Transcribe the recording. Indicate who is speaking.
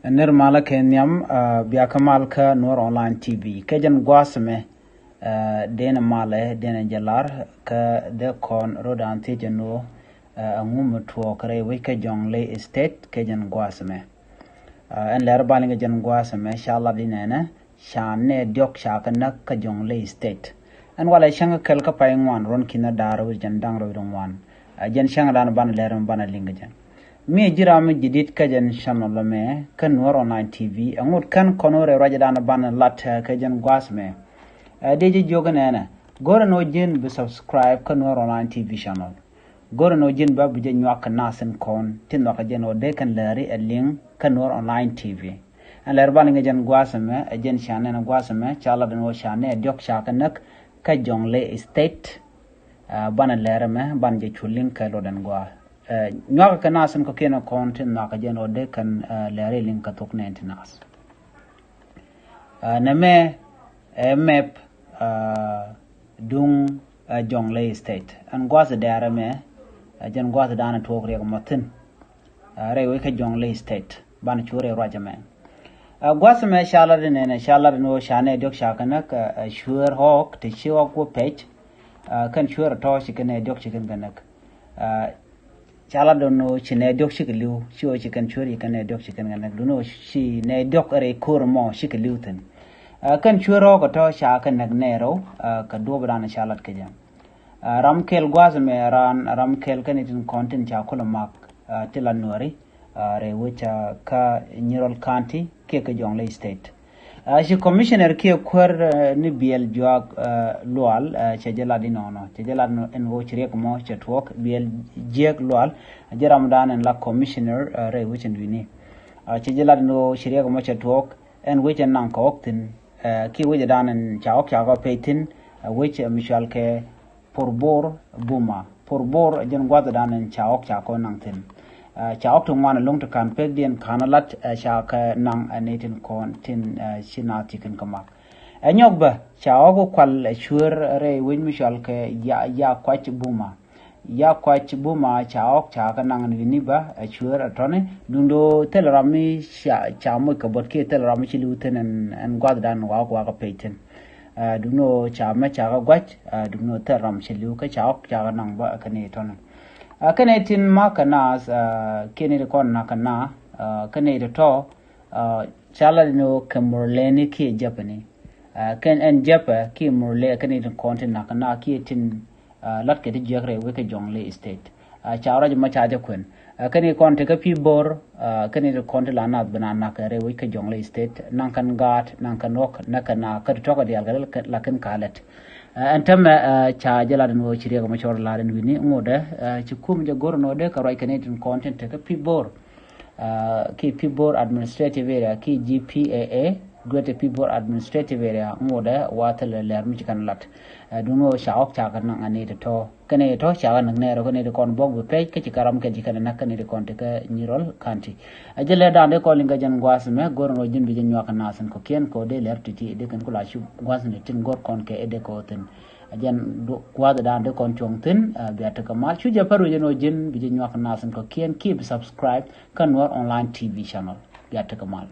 Speaker 1: نر مالك هنيم بياكمالك نور أونلاين تي في كجن قاسمه دين ماله دين جلار كده كون رودان تيجنو أمم توكري ويك جونلي استيت كجن قاسمه ان لربالين جن قاسمه شالله ديننا شانه ديوك شاكنك كجونلي استيت ان ولا شنغ كلك باينوان رون كنا دارو جن دانغ رودوان جن شنغ دان بان لرم بان لينجن mi jirami jidit kajan channel me kan Noor Online TV angut kan konore rajadana ban lat kajan gwasme deji joganena gora no jin be subscribe kan Noor Online TV channel gora no jin ba buje nyak nasen kon tin no kajan o de kan lari link kan Noor Online TV an ler ban ngajan gwasme jen channel na gwasme chala den o channel diok chakanak ka jongle state ban lerme ban je chulin ka lodan gwa nyaga kanasan ko kena content na kajen ode kan lere link ka tok nas na me map dung jongle state an gwaza dara me jan gwaza dana tok re matin re we ka jongle state ban chure rajame gwaza me shalar ne shalar no shane dok shakana ka shure hok te shiwa ko page kan shure to shi kana dok shi kana chala dono chine dok shikliu chiwo chikan churi kan dok chikan gan dono shi ne dok are kur mo shikliu ten kan churo ko to sha kan nero ka do brana shalat ke jam ramkel gwaz me ran ramkel kan itin content cha kula mak tilan nori re wicha ka nyirol county ke ka jongle state shi commissioner ke kwar ni biel jog loal chejela dinono chejela en wo chirek mo chetwok biel jeg loal jeramdan en la commissioner re wichen wini chejela no chirek mo chetwok en wichen nan ko oktin ki wijedan en chaok chago peitin wich mishal ke porbor buma porbor jen gwadadan en chaok chako nangtin chaok to ngwana long to kan pek dien kanalat shaka nang anetin kon tin shinati kan kamak anyogba chaok kwal shur re win mishal ke ya kwach buma chaok chaka nang viniba shur atone dundo telerami chamu kabot ke telerami chiluten en gwaddan wa ka peitin duno chama chaka gwach duno teram chilu ka chaok chaka nang ba kane ton kane tin ma kana kene de kon na kana kane de to chala no kamorleni ki japani ken en japa ki morle kane de content na kana ki tin lat ke de jagre we ke jongle state chawra ma chaja kun kane content ka pi bor kane de content la na bana na kare we ke jongle state nan kan gat nan kan nok na kana ka to ka de algal la kan kalet antam cha jala no chiri ko machor la den wini ngode ci kum je gorno de ka ray canadian content ka pibor ki pibor administrative area ki GPAA gote pibor administrative area ngode watal ler mi kan lat duno shaok cha kan ngani to kane to cha kan ne ro kane kon bog be page ke ci karam ke ji kan nakane de content ka nyirol kanti ajele dande ko linga jan gwasme gorno jimbi je nyoka nasan ko ken ko de ler titi de kan kula shu gwasne tin gor kon ke ede ko ten ajan kwada dande kon chongtin biata kamal chu je paru jeno jin bi je nyoka nasan ko ken keep subscribe kan Noor Online TV channel biata kamal